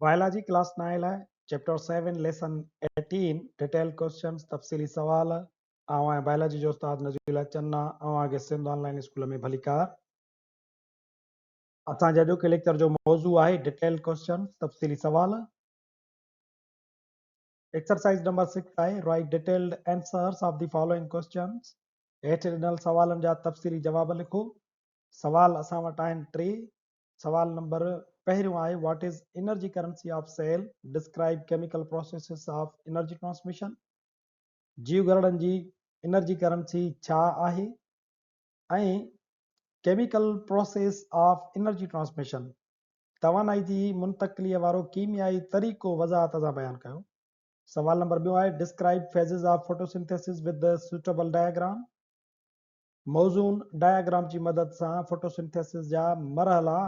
Biology class 9 लाइ chapter 7 lesson 18 detail questions तफ़सीली सवाल आवां बायोलॉजी जो उस्ताद नज़ीर चन्ना आवांखे सिंध ऑनलाइन स्कूल में भलीकार असांजे अॼोके लेक्चर जो मौज़ू आहे डिटेल क्वेश्चन तफ़सीली सवाल एक्सरसाइज नंबर 6 आहे right detailed answers of the following questions हेठि ॾिनल सवालनि जा तफ़सीली जवाब लिखो सवाल असां वटि आहिनि 3 सवाल नंबर पहिरियों आहे what is energy currency of cell describe chemical processes of energy transmission जीवघरड़नि जी एनर्जी करेंसी छा आहे ऐं chemical process of energy transmission तवानाई जी मुंतक़िलीअ वारो कीमियाई तरीक़ो वज़ाहत सां बयानु कयो सवाल नंबर ॿियो आहे describe phases of photosynthesis with the suitable diagram मौज़ून डायग्राम जी मदद सां फोटोसिंथेसिस जा मरहला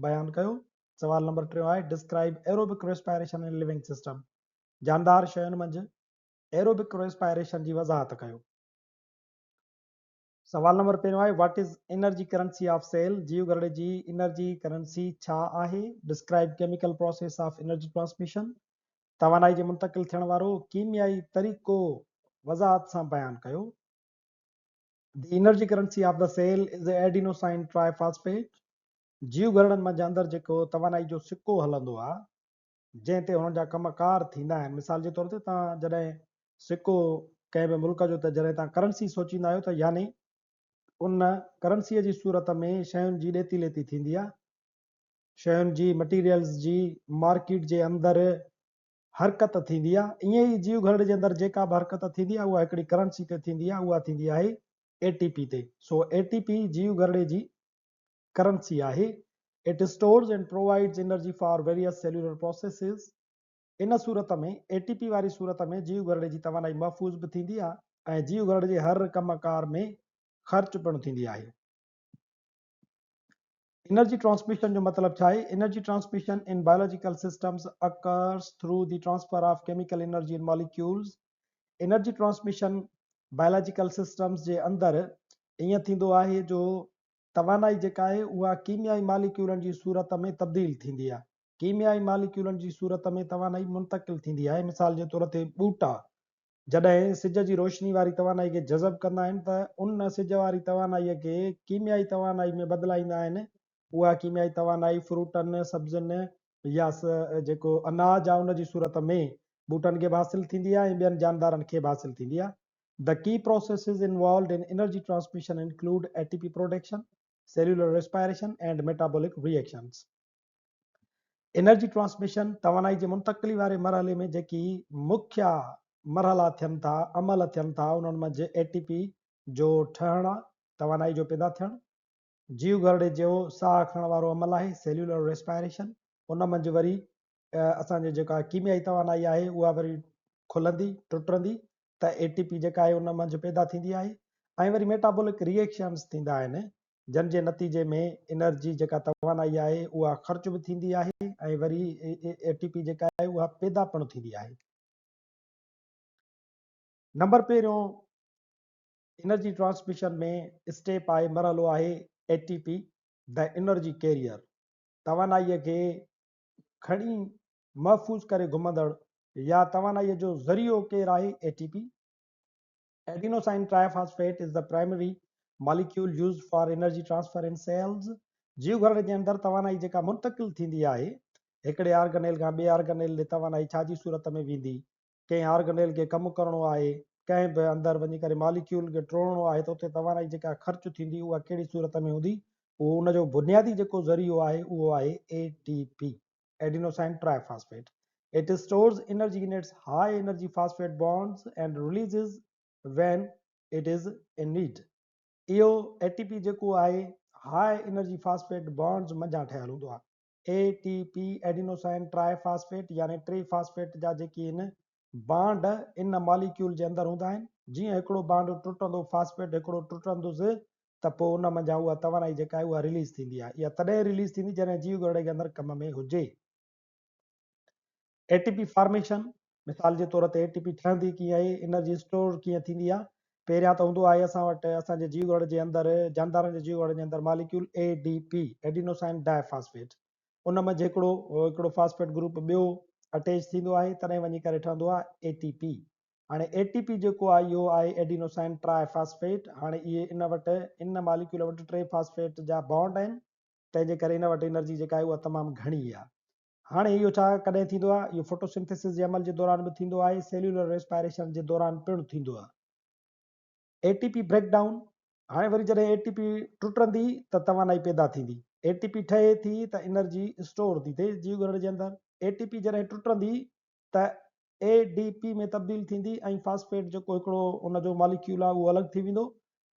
बयानु कयो सवाल नंबर 3 आहे describe aerobic respiration in living system जानदार शयुनि मंझि एरोबिक रेस्पायरेशन जी वज़ाहत कयो सवाल नंबर पहिरियों आहे what is energy currency of cell जीवघरड़े जी एनर्जी करेंसी छा आहे describe chemical process of energy transmission तवानाई जे मुंतक़िल थियण वारो कीमियाई तरीक़ो वज़ाहत सां बयानु कयो The energy currency of the cell is the adenosine triphosphate. जीवघरड़नि मंझि अंदरि जेको तवानाई जो सिक्को हलंदो आहे जंहिं ते हुननि जा कमकार थींदा आहिनि मिसाल जे तौर ते तव्हां जॾहिं सिक्को कंहिं बि मुल्क जो त जॾहिं तव्हां करंसी सोचींदा आहियो त यानी उन करंसीअ जी सूरत में शयुनि जी ॾेती लेती थींदी आहे शयुनि जी मटीरियल्स जी मार्केट जे अंदरि हरकत थींदी आहे ईअं ई जीवघरड़े जे अंदरि जेका बि हरकत थींदी आहे उहा हिकिड़ी करंसी ते थींदी आहे उहा थींदी आहे ATP ते सो ATP जीवघरड़े जी करंसी आहे it stores and provides energy for various cellular processes इन सूरत में ATP वारी सूरत में जीवघरड़े जी तवानाई महफ़ूज़ बि थींदी आहे ऐं जीवघरड़े जे हर कमकार में ख़र्च पिणु थींदी आहे एनर्जी ट्रांसमिशन जो मतिलबु छा आहे energy transmission in biological systems occurs through the transfer of chemical energy in molecules energy transmission biological systems जे अंदरि ईअं थींदो आहे जो तवानाई जेका आहे उहा कीमियाई मालिक्यूलनि जी सूरत में तब्दील थींदी आहे कीमियाई मालिक्यूलनि जी सूरत में तवानाई मुंतक़िल थींदी आहे मिसाल जे तौर ते ॿूटा जॾहिं सिज जी रोशनी वारी तवानाई खे जज़ब कंदा आहिनि त उन सिज वारी तवानाईअ खे कीमियाई तवानाई में बदिलाईंदा आहिनि उहा कीमियाई तवानाई फ्रूटनि सब्जियुनि या जेको अनाज आहे उन जी सूरत में ॿूटनि खे बि हासिलु थींदी आहे ऐं ॿियनि जानदारनि खे बि हासिलु थींदी आहे The key processes involved in energy transmission include ATP production, cellular respiration, and metabolic reactions. Energy transmission तवानाई जे मुंतक़िली वारे मरहले में जेकी मुख्य मरहला थियनि था अमल थियनि था उन्हनि मंझि ATP जो ठहणु तवानाई जो पैदा थियणु जीवघरड़े जो साह खणण वारो अमल आहे सेल्यूलर रेस्पायरेशन उन मंझि वरी असांजे जेका कीमियाई तवानाई आहे उहा वरी खुलंदी टुटंदी त ATP जेका आहे उन मंझि पैदा थींदी आहे ऐं वरी मेटाबॉलिक रिएक्शन्स थींदा आहिनि जंहिं जे नतीजे में एनर्जी जेका तवानाई आहे उहा ख़र्च बि थींदी आहे ऐं वरी ATP जेका आहे उहा पैदा पिणु थींदी आहे नंबर पहिरियों एनर्जी ट्रांसमिशन में स्टेप आहे मरहलो आहे ATP द एनर्जी कैरियर तवानाईअ खे खणी महफ़ूज़ करे घुमंदड़ या तवानाईअ जो ज़रियो केरु आहे ATP adenosine triphosphate is the primary molecule used for energy transfer in cells जीवघरड़े जे अंदरि तवानाई जेका मुंतक़िल थींदी आहे हिकिड़े ऑर्गेनेल खां ॿिए ऑर्गेनेल ॾे तवानाई छाजी सूरत में वेंदी कंहिं ऑर्गेनेल खे कमु करिणो आहे कंहिं बि अंदरि वञी करे मॉलिक्यूल खे टोड़णो आहे त उते तवानाई जेका ख़र्च थींदी उहा कहिड़ी सूरत में हूंदी उहो उनजो बुनियादी जेको ज़रियो आहे उहो आहे ATP adenosine triphosphate It stores energy in its high energy phosphate bonds and releases when it is in need. इहो ATP जेको आहे हाई एनर्जी फास्फेट बॉन्ड्स मंझां ठहियलु हूंदो आहे ATP एडिनोसाइन ट्राइफॉस्फेट यानी टे फास्फेट जा जेके आहिनि बांड इन मॉलिक्यूल जे अंदरि हूंदा आहिनि जीअं हिकिड़ो बांड टुटंदो फास्फेट हिकिड़ो टुटंदुसि त पोइ उन मंझां उहा तवानाई जेका आहे उहा रिलीज़ थींदी आहे इहा तॾहिं रिलीज़ थींदी जॾहिं जीवघरड़े जे अंदरि कम में हुजे ATP फॉर्मेशन मिसाल जे तौर ते ATP ठहंदी कीअं आहे एनर्जी स्टोर कीअं थींदी आहे पहिरियां त हूंदो आहे असां वटि असांजे जीवघरड़े जे अंदरि जानदारनि जे जीवघरड़े जे अंदरि मॉलिक्यूल ADP एडिनोसाइन डाइफॉस्फेट उन मंझि हिकिड़ो फास्फेट ग्रुप ॿियो अटैच थींदो आहे, तॾहिं वञी करे ठहंदो आहे ATP। हाणे ATP जेको आहे इहो आहे एडिनोसाइन ट्राइफॉस्फेट। हाणे इहे इन मॉलिक्यूल वटि 3 फास्फेट जा बॉन्ड आहिनि, तंहिंजे करे इन वटि एनर्जी जेका आहे उहा तमामु घणी आहे। हाणे इहो छा कॾहिं थींदो आहे? इहो फोटोसिंथेसिस जे अमल जे दौरान बि थींदो आहे, सेल्यूलर रेस्पायरेशन जे दौरान पिणु थींदो आहे। ATP ब्रेकडाउन, हाणे वरी जॾहिं ATP टुटंदी त तवानाई पैदा थींदी। ATP ठहे थी त एनर्जी स्टोर थी थिए जीवघरण जे अंदरि। ATP जॾहिं टुटंदी त ADP में तब्दील थींदी ऐं फास्फेट जेको हिकिड़ो उनजो मॉलिक्यूल आहे उहो अलॻि थी वेंदो,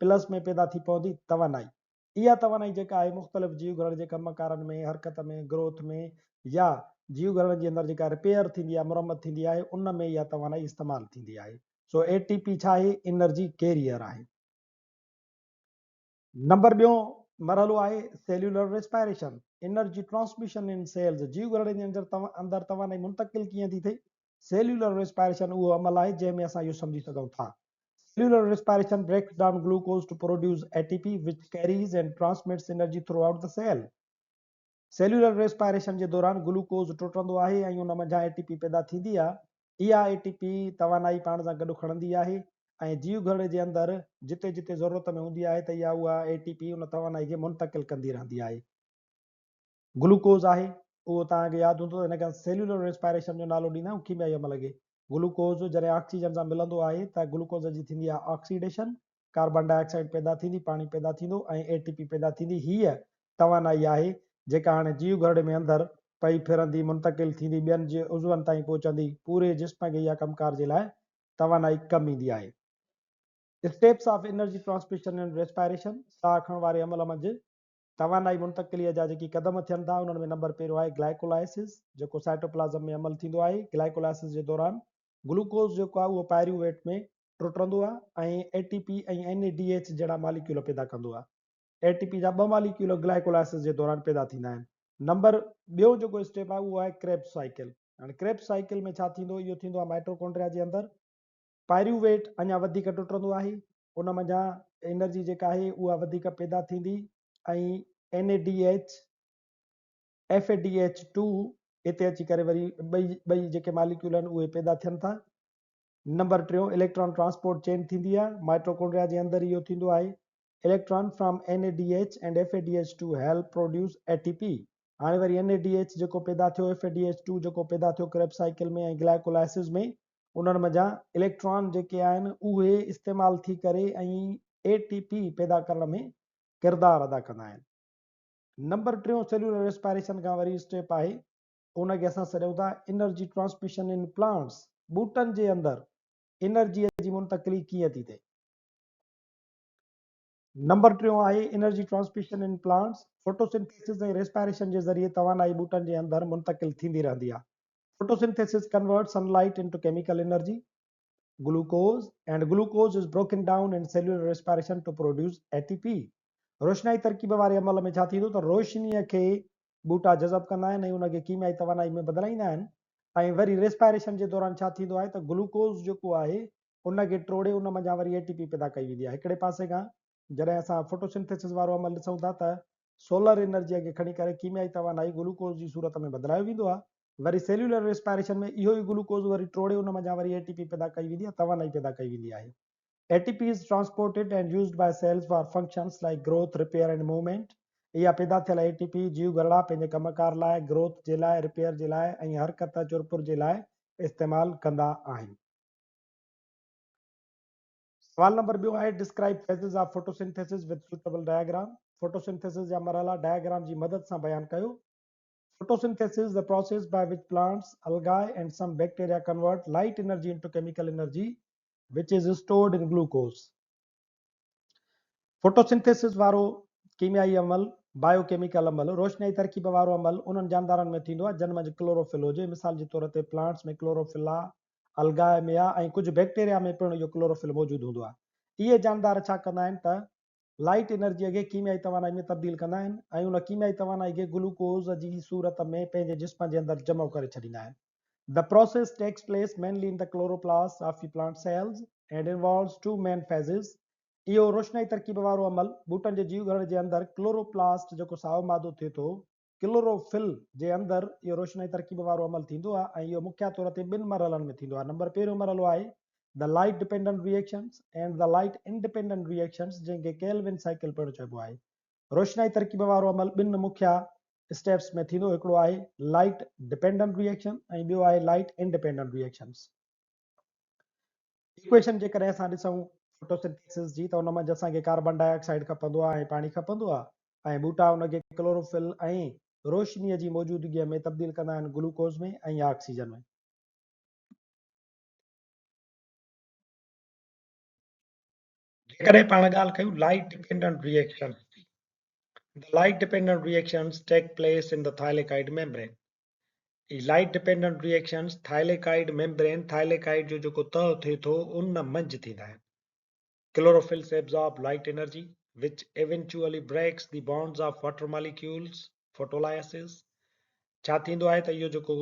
प्लस में पैदा थी पवंदी तवानाई। इहा तवानाई जेका आहे मुख़्तलिफ़ जीवघरण जे कमकारनि में, हरकत में, ग्रोथ में या जीवघरण जे अंदरि जेका रिपेयर थींदी आहे, मुरम्मत थींदी आहे, उन में इहा तवानाई इस्तेमालु थींदी आहे। सो ATP छा आहे? एनर्जी कैरियर आहे। नंबर ॿियों मरहलो आहे सेल्यूलर रेस्पायरेशन, एनर्जी ट्रांसमिशन इन सेल्स। जीवघरण जे अंदरि तवानाई मुंतकिल कीअं थी थिए? सेल्यूलर रेस्पायरेशन उहो अमल आहे जंहिंमें असां इहो सम्झी सघूं था। Cellular respiration breaks down glucose to produce ATP, which carries and transmits energy throughout the cell. Cellular respiration जे दौरान ग्लूकोज टुटंदो आहे ऐं उन मंझां ATP पैदा थींदी आहे। इहा ATP तवानाई पाण सां गॾु खणंदी आहे ऐं जीवघरण जे अंदरि जिते जिते ज़रूरत में हूंदी आहे त इहा उहा ATP उन तवानाई खे मुंतकिल कंदी रहंदी आहे। ग्लूकोज आहे उहो तव्हांखे यादि हूंदो, हिन करे सेल्यूलर रेस्पायरेशन जो नालो ॾींदा आहियूं कीमियाई अमल खे। ग्लूकोज जॾहिं ऑक्सीजन सां मिलंदो आहे त ग्लूकोज जी थींदी आहे ऑक्सीडेशन, कार्बन डाइऑक्साइड पैदा थींदी, पाणी पैदा थींदो ऐं ATP पैदा थींदी। हीअ तवानाई आहे जेका हाणे जीवघरण में अंदरि पई फिरंदी, मुंतकिल थींदी, ॿियनि जे उज़वनि ताईं पहुचंदी। पूरे जिस्म खे इहा कमकार जे लाइ तवानाई कम ईंदी आहे। Steps of energy transmission and respiration, साह खणण वारे अमल मंझि तवानाई मुंतकिलीअ जा जेकी क़दम थियनि था उन्हनि में नंबर पहिरियों आहे ग्लाइकोलाइसिस, जेको साइटोप्लाज़म में अमल थींदो आहे। ग्लाइकोलाइसिस जे दौरान ग्लूकोज जेको आहे उहो पायरूवेट में टुटंदो आहे ऐं ATP ऐं NADH जहिड़ा मॉलिक्यूल पैदा कंदो आहे। ATP जा 2 मॉलिक्यूल ग्लाइकोलाइसिस जे दौरान पैदा थींदा आहिनि। नंबर ॿियो जेको स्टेप आहे उहो आहे क्रेब्स साइकिल। हाणे क्रेब्स साइकिल में छा थींदो? इहो थींदो आहे माइटोकॉन्ड्रिया जे अंदरि पायरूवेट अञा वधीक टुटंदो आहे, उन मंझां एनर्जी जेका आहे उहा वधीक पैदा थींदी ऐं NADH FADH2 हिते अची करे वरी ॿई जेके मॉलिक्यूल आहिनि उहे पैदा थियनि था। नंबर टियों इलेक्ट्रॉन ट्रांसपोर्ट चेन थींदी आहे माइटोकॉन्ड्रिया जे अंदरि। इहो थींदो आहे electron from NADH and FADH2 help produce ATP। हाणे वरी NADH जेको पैदा थियो, FADH2 जेको पैदा थियो क्रेब्स साइकिल में ऐं ग्लाइकोलाइसिस में, उन्हनि मंझां इलेक्ट्रॉन जेके आहिनि उहे इस्तेमालु थी करे ऐं ATP पैदा करण में किरदारु अदा कंदा आहिनि। नंबर टियों सेल्यूलर रेस्पायरेशन खां वरी स्टेप आहे, उनखे असां सॾूं था एनर्जी ट्रांसमिशन इन प्लांट्स। बूटनि जे अंदरि एनर्जीअ जी मुंतकिली कीअं थी थिए? नंबर टियों आहे energy transmission in plants. Photosynthesis ऐं रेस्पायरेशन जे ज़रिए तवानाई बूटनि जे अंदरि मुंतकिल थींदी रहंदी आहे। Photosynthesis convert sunlight into chemical energy glucose, and glucose is broken down in cellular respiration to produce ATP. रोशनाई तरकीब वारे अमल में छा थींदो त रोशनीअ खे बूटा जज़ब कंदा आहिनि ऐं उनखे कीमियाई तवानाई में बदिलाईंदा आहिनि। ऐं वरी रेस्पायरेशन जे दौरान छा थींदो आहे त ग्लूकोज जेको आहे उनखे टोड़े उन मंझां वरी ATP पैदा कई वेंदी आहे। हिकिड़े पासे खां जॾहिं असां फोटोसिंथेसिस वारो अमल ॾिसूं था त सोलर एनर्जीअ खे खणी करे कीमियाई तवानाई ग्लूकोज जी सूरत में बदिलायो वेंदो आहे। वरी सेल्यूलर रेस्पायरेशन में इहो ई ग्लूकोज वरी टोड़े उन मंझां वरी ATP पैदा कई वेंदी आहे, तवानाई पैदा कई वेंदी आहे। ATP is transported and used by cells for functions like growth, repair and movement. इहा पैदा थियल ATP जीवघरणा पंहिंजे कमकार लाइ, ग्रोथ जे लाइ, रिपेयर जे लाइ ऐं हरकत चुरपुर जे लाइ इस्तेमालु कंदा आहिनि। सवाल नंबर ॿियो आहे describe phases of photosynthesis with suitable diagram. Photosynthesis जा मरहला डायग्राम जी मदद सां बयानु कयो। Photosynthesis is the process by which plants, algae and some bacteria convert light energy into chemical energy which is stored in glucose. Photosynthesis वारो कीमियाई अमल, biochemical अमल, रोशनाई तरकीब वारो अमल उन्हनि जानदारनि में थींदो आहे जिन मंझि क्लोरोफिल हुजे। मिसाल जे तौर ते प्लांट्स में क्लोरोफिल आहे, अलगाए में आहे ऐं कुझु बैक्टीरिया में पिणु इहो क्लोरोफिल मौजूदु हूंदो आहे। इहे जानदार छा कंदा आहिनि त लाइट एनर्जीअ खे कीमियाई तवानाई में तब्दील कंदा आहिनि ऐं उन कीमियाई तवानाई खे ग्लूकोज जी सूरत में पंहिंजे जिस्म जे अंदरि जमा करे छॾींदा आहिनि। The process takes place mainly in the chloroplast of the plant cells and involves two main phases. इहो रोशनाई तरकीब वारो अमल बूटनि जे जीवघरण जे अंदरि क्लोरोप्लास्ट जेको साओ मादो थिए थो, क्लोरोफिल जे अंदर इहो रोशनाई तरकीब वारो अमल थींदो आहे ऐं इहो मुख्य तौर ते ॿिनि मरहलनि में थींदो आहे। नंबर पहिरियों मरहलो आहे the light dependent reactions and the light independent reactions, जंहिंखे केल्विन साइकिल पिणु चइबो आहे। रोशनाई तरकीब वारो अमल ॿिनि मुख्य स्टेप्स में थींदो। हिकिड़ो आहे लाइट डिपेंडेंट रिएक्शन ऐं ॿियो आहे लाइट इंडिपेंडेंट रिएक्शंस। इक्वेशन जेकॾहिं असां ॾिसूं फोटोसिंथेसिस जी, त उन में असांखे कार्बन डाइऑक्साइड खपंदो आहे ऐं पाणी खपंदो आहे, ऐं ॿूटा उनखे क्लोरोफिल ऐं रोशनीअ जी मौजूदगीअ में तब्दील कंदा आहिनि ग्लूकोज में ऐं ऑक्सीजन में। जेकॾहिं पाण ॻाल्हि कयूं light dependent reaction, the light dependent reactions take place in the thylakoid membrane. Light dependent reactions thylakoid membrane, thylakoid जो जेको तह थिए थो उन मंझि थींदा आहिनि। Chlorophyll absorb light energy which eventually breaks the bonds of water molecules, photolysis. छा थींदो आहे त इहो जेको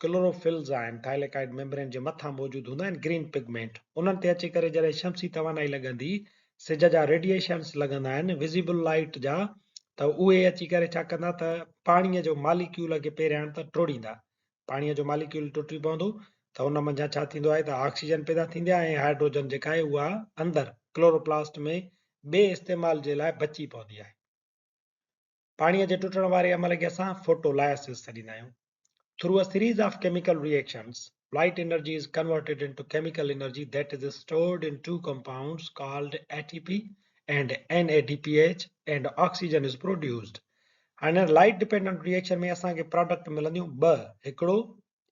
क्लोरोफिल्स आहिनि थाइलेकाइड मेम्ब्रेन जे मथां मौजूदु हूंदा आहिनि ग्रीन पिगमेंट, उन्हनि ते अची करे जॾहिं शमसी तवानाई लॻंदी, सिज जा रेडिएशंस लॻंदा आहिनि विज़िबल लाइट जा, त उहे अची करे छा कंदा त पाणीअ जो मालिक्यूल खे पहिरियां त टोड़ींदा। पाणीअ जो मालिक्यूल टुटी पवंदो त उन मंझां छा थींदो आहे त ऑक्सीजन पैदा थींदी आहे ऐं हाइड्रोजन जेका आहे उहा अंदरि क्लोरोप्लास्ट में ॿिए इस्तेमाल जे लाइ बची पवंदी आहे। पाणीअ जे टुटण वारे अमल खे असां फोटोलायसिस छॾींदा आहियूं। Through a series of chemical reactions, light energy is converted into chemical energy that is stored in two compounds called ATP and NADPH, and oxygen is produced. हाणे लाइट डिपेंडेंट रिएक्शन में असांखे product मिलंदियूं ॿ, हिकिड़ो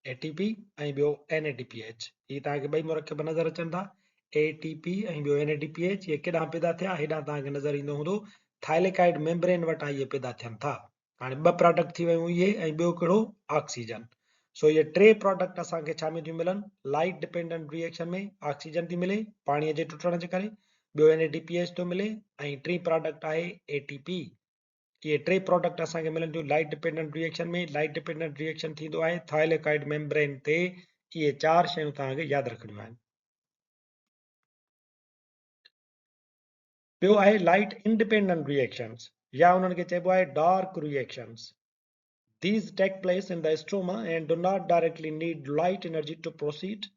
ATP ऐं ॿियो NADPH। ही तव्हांखे ॿई मुरकब नज़र अचनि था, ATP ऐं ॿियो NADPH। ये केॾां पैदा थिया, हेॾां तव्हांखे नज़र ईंदो हूंदो थाइलेकाइड मेम्ब्रेन वटां इहे पैदा थियनि था। हाणे ॿ प्रोडक्ट थी वियूं इहे ऐं ॿियो कहिड़ो ऑक्सीजन। सो इहे टे प्रोडक्ट असांखे छा में थियूं मिलनि, लाइट डिपेंडेंट रिएक्शन में ऑक्सीजन थी मिले पाणीअ जे टुटण जे करे, ॿियो NADPH थो मिले ऐं टी प्रोडक्ट आहे ATP। ये टे प्रोडक्ट असांखे मिलनि थियूं लाइट डिपेंडेंट रिएक्शन में। लाइट डिपेंडेंट रिएक्शन थींदो आहे थाइलेकाइड मेम्ब्रेन ते। इहे चार शयूं तव्हांखे यादि रखणियूं आहिनि। ॿियो आहे लाइट इंडिपेंडेंट रिएक्शंस, या उन्हनि खे चइबो आहे dark reactions. These take place in the stroma and do not directly need light energy to proceed.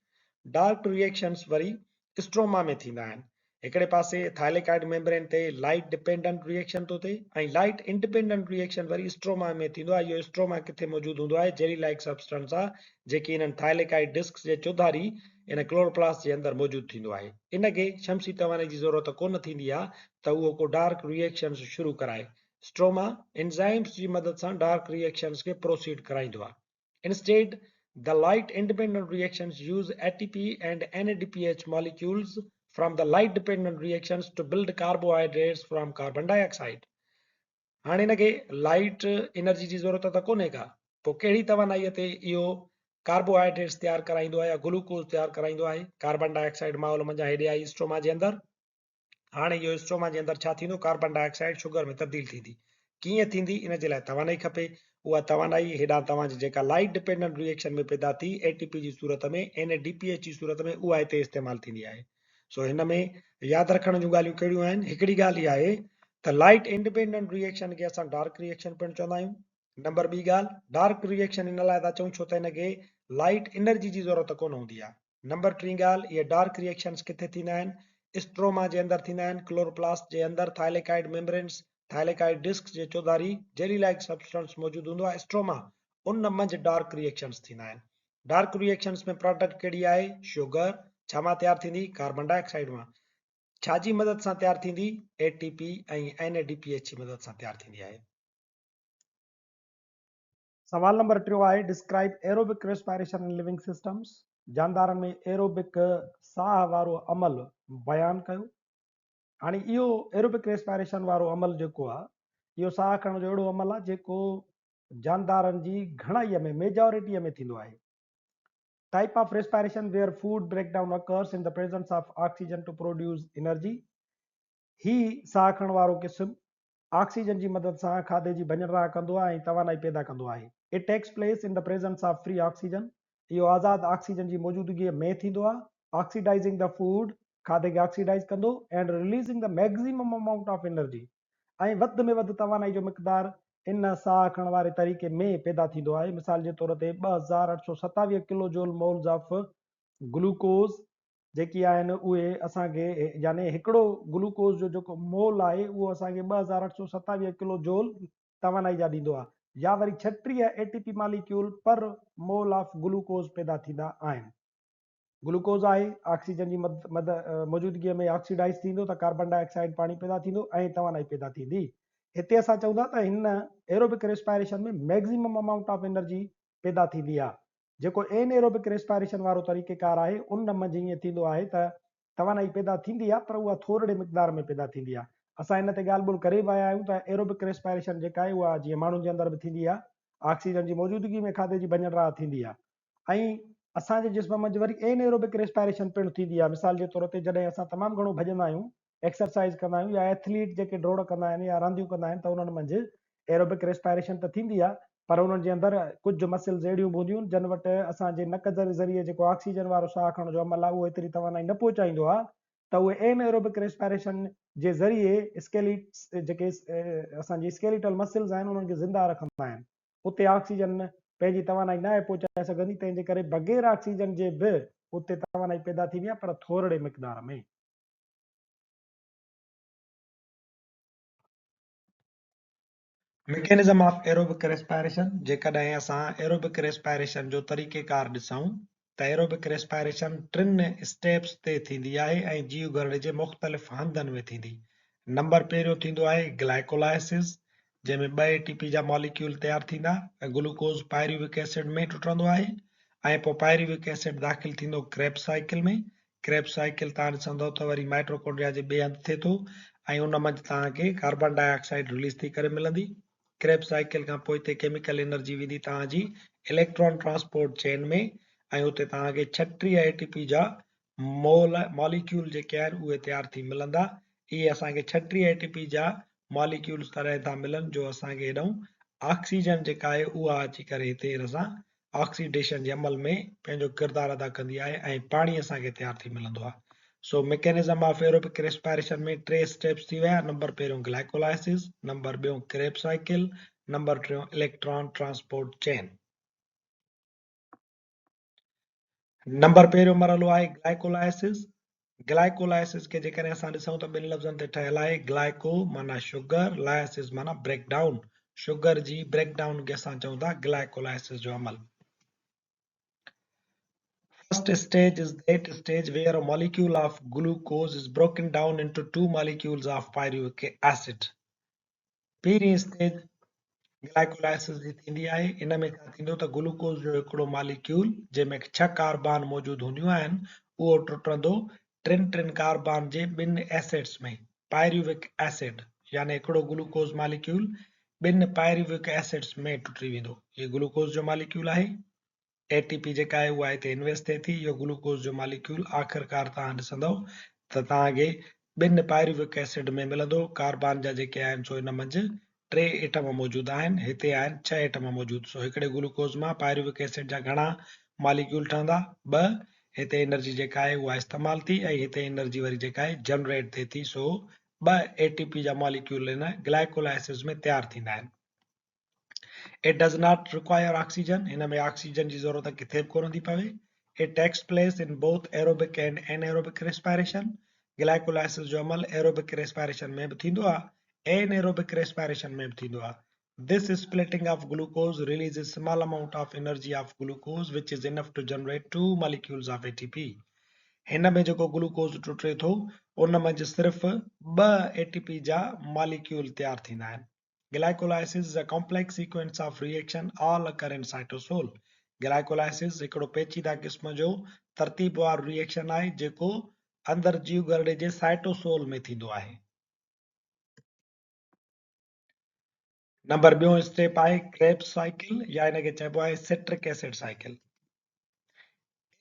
Dark reactions वरी स्ट्रोमा में थींदा आहिनि। हिकिड़े पासे थाइलेकाइड मेम्ब्रेन ते लाइट डिपेंडेंट रिएक्शन थो थिए ऐं लाइट इंडिपेंडेंट रिएक्शन वरी स्ट्रोमा में थींदो आहे। इहो स्ट्रोमा किथे मौजूदु हूंदो आहे, जेली लाइक सब्सटेंस आहे जेकी इन्हनि थाइलेकाइड डिस्क जे चौधारी इन क्लोरोप्लास्ट जे अंदरि मौजूदु थींदो आहे। इनखे शमसी तवानाई जी ज़रूरत कोन थींदी आहे त उहो को डार्क रिएक्शंस शुरू कराए। स्ट्रोमा एंजाइम्स जी मदद सां डार्क रिएक्शंस खे प्रोसीड कराईंदो आहे। Instead, the light independent reactions use ATP and NADPH molecules from the light dependent reactions to build carbohydrates from carbon dioxide. हाणे इनखे लाइट एनर्जी जी ज़रूरत त कोन्हे का, पोइ कहिड़ी तवानाईअ ते इहो कार्बोहाइड्रेट्स तयारु कराईंदो आहे या ग्लूकोज तयारु कराईंदो आहे। कार्बन डाइऑक्साइड माहौल मंझां हेॾे आई स्ट्रोमा जे अंदरि। हाणे इहो स्ट्रोमा जे अंदरि छा थींदो, कार्बन डाइऑक्साइड शुगर में तब्दील थींदी। कीअं थींदी, इन जे लाइ तवानाई खपे। उहा तवानाई हेॾां तव्हांजी जेका लाइट डिपेंडेंट रिएक्शन में पैदा थी ATP जी सूरत में, NADPH जी सूरत में, उहा हिते इस्तेमालु थींदी आहे। सो हिन में यादि रखण जूं ॻाल्हियूं कहिड़ियूं आहिनि। हिकिड़ी ॻाल्हि इहा आहे त लाइट इंडिपेंडेंट रिएक्शन खे असां डार्क रिएक्शन पिणु चवंदा आहियूं। नंबर ॿी ॻाल्हि, डार्क रिएक्शन इन लाइ था चऊं छो त हिनखे लाइट एनर्जी जी ज़रूरत कोन हूंदी आहे। नंबर टी ॻाल्हि, इहे डार्क रिएक्शंस किथे थींदा आहिनि, स्ट्रोमा जे अंदरि थींदा आहिनि, क्लोरोप्लास्ट जे अंदरि थाइलेकाइड मेम्ब्रेन्स, थाइलेकाइड डिस्क जे चौधारी जेली लाइक सब्सटेंस मौजूदु हूंदो आहे स्ट्रोमा, उन मंझि डार्क रिएक्शंस थींदा आहिनि। डार्क रिएक्शंस में प्रोडक्ट कहिड़ी आहे, शुगर छा मां तयारु थींदी, कार्बन डाइऑक्साइड मां। छाजी मदद सां तयारु थींदी, ATP ऐं NADPH जी मदद सां तयारु थींदी आहे। सवाल नंबर 3 आहे describe aerobic respiration in living systems. जानदारनि में एरोबिक साह वारो अमल बयानु कयो। हाणे इहो एरोबिक रेस्पिरेशन वारो अमल जेको आहे, इहो साह खणण जो अहिड़ो अमल आहे जेको जानदारनि जी घणाईअ में, मेजॉरिटीअ में थींदो आहे। Type of respiration where food breakdown occurs in the presence of oxygen to produce energy। ही साह खणण वारो क़िस्म ऑक्सीजन जी मदद सां खाधे जी भञणा कंदो आहे ऐं तवानाई पैदा कंदो आहे। It takes place in the presence of free oxygen. इहो आज़ाद ऑक्सीजन जी मौजूदगीअ में थींदो आहे। ऑक्सीडाइजिंग द फूड, खाधे खे ऑक्सीडाइज कंदो, and releasing the maximum amount of energy, ऐं वधि में वधि तवानाई जो मिक़दार इन साह खणण वारे तरीक़े में पैदा थींदो आहे। मिसाल जे तौर ते 2827 kilo joule moles of glucose जेकी आहिनि उहे असांखे यानी हिकिड़ो ग्लूकोज़ जो जेको मोल आहे उहो असांखे 2827 किलो जूल तवानाई जा ॾींदो आहे, या वरी 36 एटीपी मॉलिक्यूल पर मोल ऑफ ग्लूकोज़ पैदा थींदा आहिनि। ग्लूकोज़ आहे ऑक्सीजन जी मौजूदगीअ में ऑक्सीडाइज़ थींदो त कार्बन डाइऑक्साइड पाणी पैदा थींदो ऐं तवानाई पैदा थींदी। हिते असां चऊं था त हिन एरोबिक रेस्पायरेशन में मैक्सिमम अमाउंट ऑफ एनर्जी पैदा थींदी आहे। जेको एनएरोबिक रेस्पायरेशन वारो तरीक़ेकार आहे उन मंझि ईअं थींदो आहे त तवानाई पैदा थींदी आहे पर उहा थोरे मिक़दार में पैदा थींदी आहे। असां हिन ते ॻाल्हि ॿोल करे विया आहियूं त एरोबिक रेस्पायरेशन जेका आहे उहा जीअं माण्हुनि जे अंदरि बि थींदी आहे, ऑक्सीजन जी मौजूदगी में खाधे जी भञण थींदी आहे। ऐं असांजे जिस्म मंझि वरी एनएरोबिक रेस्पायरेशन पिणु थींदी आहे। मिसाल जे तौर ते जॾहिं असां तमामु घणो भॼंदा आहियूं, एक्सरसाइज़ कंदा आहियूं, या एथलीट जेके डोड़ कंदा आहिनि या रांदियूं कंदा आहिनि त उन्हनि मंझि एरोबिक रेस्पायरेशन त थींदी आहे पर उन्हनि जे अंदरि कुझु मसल्स अहिड़ियूं हूंदियूं आहिनि जिन वटि असांजे नक जे ज़रिए जेको ऑक्सीजन वारो साह खणण जो अमल आहे उहो एतिरी तवानाई न पहुचाईंदो आहे त उहे एनएरोबिक रेस्पायरेशन जे ज़रिए जेके असांजी स्केलेटल मसल्स आहिनि उन्हनि खे ज़िंदा रखंदा आहिनि। उते ऑक्सीजन पंहिंजी तवानाई न आहे पहुचाए सघंदी, तंहिंजे करे बग़ैर ऑक्सीजन जे बि उते तवानाई पैदा थींदी आहे पर थोरे मिक़दार में। मैकेनिज्म ऑफ एरोबिक रेस्पायरेशन, जेकॾहिं असां एरोबिक रेस्पायरेशन जो तरीक़ेकार ॾिसूं त एरोबिक रेस्पायरेशन 3 स्टेप्स ते थींदी आहे ऐं जीव गरड़े जे मुख़्तलिफ़ हंधनि में थींदी। नंबर पहिरियों थींदो आहे ग्लाइकोलाइसिस, जंहिंमें 2 एटीपी जा मॉलिक्यूल तयारु थींदा ऐं ग्लूकोज़ पायरुविक एसिड में टुटंदो आहे ऐं पोइ पायरुविक एसिड दाख़िल थींदो क्रेब्स साइकिल में। क्रेब्स साइकिल तव्हां ॾिसंदव त वरी माइट्रोकॉन्ड्रिया जे ॿिए हंधि थिए थो ऐं उन मंझि तव्हांखे कार्बन डाइऑक्साइड रिलीज़ थी करे मिलंदी। क्रेब्स साइकिल खां पोइ हिते केमिकल एनर्जी वेंदी तव्हांजी इलेक्ट्रॉन ट्रांसपोर्ट चेन में ऐं उते तव्हांखे 36 एटीपी जा मॉलिक्यूल जेके आहिनि उहे तयारु थी मिलंदा। इहे असांखे 36 एटीपी जा मॉलिक्यूल्स तरह था मिलनि जो असांखे हेॾऊं ऑक्सीजन जेका आहे उहा अची करे हिते असां ऑक्सीडेशन जे अमल में पंहिंजो किरदारु अदा कंदी आहे ऐं पाणी असांखे तयारु थी मिलंदो आहे। सो मैकेनिज्म ऑफ एरोबिक रेस्पायरेशन में 3 स्टेप्स थी विया। नंबर पहिरियों ग्लाइकोलाइसिस, नंबर ॿियों क्रेब्स साइकिल, नंबर टियों इलेक्ट्रॉन ट्रांसपोर्ट चेन। नंबर पहिरियों मरहलो आहे ग्लाइकोलाइसिस। ग्लाइकोलाइसिस खे जेकॾहिं असां ॾिसूं त 2 लफ़्ज़नि ते ठहियल आहे। ग्लाइको माना शुगर, लाइसिस माना ब्रेकडाउन। शुगर जी ब्रेकडाउन खे असां चऊं था ग्लाइकोलाइसिस जो अमल। First stage is that stage where a molecule of glucose is broken down into 2 molecules of pyruvic acid. पहिरीं स्टेज ग्लाइकोलाइसिस जी थींदी आहे। इन में छा थींदो त ग्लूकोज जो हिकिड़ो मॉलिक्यूल जंहिंमें 6 कार्बान मौजूद हूंदियूं आहिनि उहो टुटंदो 3 कार्बान जे 2 एसिड्स में, पायरुविक एसिड, यानी हिकिड़ो ग्लूकोज मॉलिक्यूल 2 पायरुविक एसिड्स में टुटी वेंदो। ये ग्लूकोज जो मॉलिक्यूल आहे। एटीपी जेका आहे उहा हिते इन्वेस्ट थिए थी। इहो ग्लूकोज जो मॉलिक्यूल आख़िरकार तव्हां ॾिसंदव त तव्हांखे 2 पायरुविक एसिड में मिलंदो। कार्बान जा जेके आहिनि सो इन मंझि 3 एटम मौजूद आहिनि, हिते आहिनि 6 एटम मौजूद। सो हिकिड़े ग्लूकोज मां पायरुविक एसिड जा घणा मॉलिक्यूल ठहंदा? 2। हिते एनर्जी जेका आहे उहा इस्तेमाल थी ऐं हिते एनर्जी वरी जेका आहे जनरेट थिए थी। सो 2 एटीपी जा मॉलिक्यूल इन ग्लाइकोलाइसिस में तयारु थींदा आहिनि। It does not require oxygen. हिन में ऑक्सीजन जी ज़रूरत किथे बि कोन थी पवे। It takes place in both aerobic and anaerobic respiration. Glycolysis जो अमल एरोबिक रेस्पायरेशन में भी थींदो आहे, एनएरोबिक रेस्पायरेशन में भी थींदो आहे। This splitting of glucose releases small amount of energy of glucose which is enough to generate 2 molecules of ATP. हिन में जेको ग्लूकोज टुटे थो उन मंझि सिर्फ़ 2 एटीपी जा मॉलिक्यूल तयारु थींदा आहिनि। Glycolysis is a complex sequence of reaction all occur in cytosol. Glycolysis हिकिड़ो पेचीदा क़िस्म जो तरतीबवार रिएक्शन आहे जेको अंदरि जीव गरड़े जे साइटोसोल में थींदो आहे। नंबर ॿियों स्टेप आहे क्रेब्स साइकिल, या इनखे चइबो आहे citric acid cycle.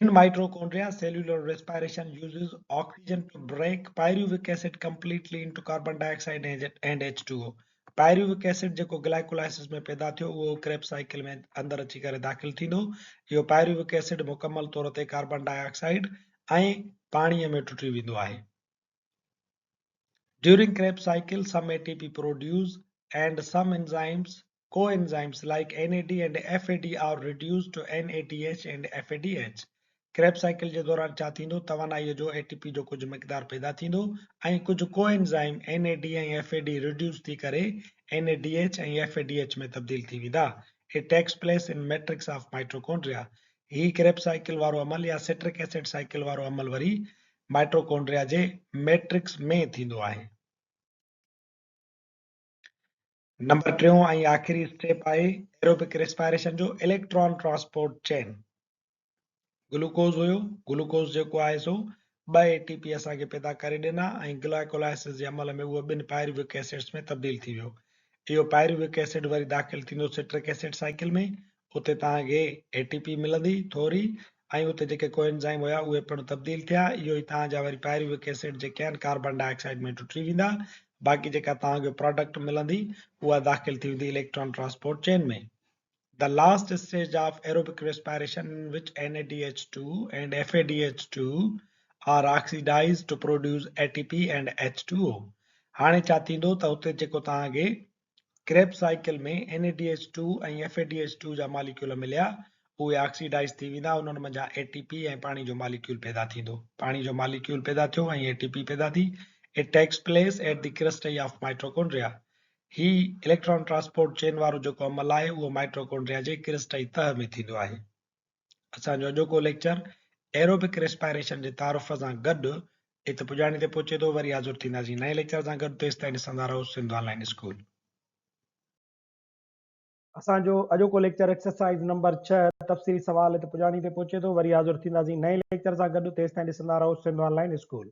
In mitochondria, cellular respiration uses oxygen to break pyruvic acid completely into carbon dioxide and H2O. Pyruvic acid जेको ग्लाइकोलाइसिस में पैदा थियो उहो क्रेब्स साइकिल में अंदरि अची करे दाख़िल थींदो। इहो पायरुविक एसिड मुकमल तौर ते कार्बन डाइऑक्साइड ऐं पाणीअ में टुटी वेंदो आहे। During Krebs cycle, some ATP produced and some enzymes Coenzymes like NAD and FAD are reduced to NADH and FADH. Krebs cycle जे दौरान छा थींदो तवानाईअ जो ATP जो कुझु मिक़दार पैदा थींदो ऐं कुझु कोएंजाइम NAD ऐं FAD रिड्यूस थी करे NADH ऐं FADH में तब्दील थी वेंदा. It takes place in matrix of mitochondria. ही क्रेब्स साइकिल वारो अमल या सिट्रिक एसिड साइकिल वारो अमल वरी माइटोकॉन्ड्रिया जे मैट्रिक्स में थींदो आहे. नंबर 3 ऐं आख़िरी स्टेप आहे एरोबिक रेस्पिरेशन जो इलेक्ट्रॉन ट्रांसपोर्ट चेन. ग्लूकोज हुयो, ग्लूकोज जेको आहे सो 2 ATP असांखे पैदा करे ॾिना ऐं ग्लाइकोलाइसिस जे अमल में उहो 2 पायरुविक एसिड्स में तब्दील थी वियो. इहो पायरुविक एसिड वरी दाख़िल थींदो सिट्रिक एसिड साइकिल में. उते तव्हांखे ATP मिलंदी थोरी ऐं उते जेके कोएंजाइम हुया उहे पिणु तब्दील थिया. इहो ई तव्हांजा वरी पायरुविक एसिड जेके आहिनि कार्बन डाइऑक्साइड में टुटी वेंदा. बाक़ी जेका तव्हांखे प्रोडक्ट मिलंदी उहा दाख़िल थी वेंदी इलेक्ट्रॉन ट्रांसपोर्ट चेन में. The last stage of aerobic respiration in which NADH2 and FADH2 are oxidized to produce ATP and H2O. हाणे छा थींदो त उते जेको तव्हांखे क्रेब्स साइकिल में NADH2 ऐं FADH2 जा मॉलिक्यूल मिलिया उहे ऑक्सीडाइज थी वेंदा. उन्हनि मंझां ATP ऐं पाणी जो मॉलिक्यूल पैदा थींदो. पाणी जो मॉलिक्यूल पैदा थियो ऐं ATP पैदा थी. It takes place at the cristae of mitochondria. ही इलेक्ट्रॉन ट्रांसपोर्ट चेन वारो जेको अमल आहे उहो माइटोकॉन्ड्रिया जे क्रिस्टाई तह में थींदो आहे. असांजो अॼोको लेक्चर एरोबिक रेस्पिरेशन जे तारुफ़ सां गॾु हिते पुॼाणी ते पहुचे थो. वरी हाज़ुर थींदासीं नए लेक्चर सां गॾु. तेसि ताईं ॾिसंदा रहो सिंध ऑनलाइन स्कूल. असांजो अॼोको लेक्चर एक्सरसाइज नंबर 6 तफ़सीली सवाल हिते पुॼाणी ते पहुचे थो. वरी हाज़ुर थींदासीं नए लेक्चर सां गॾु. तेसि ताईं ॾिसंदा रहो सिंध ऑनलाइन स्कूल.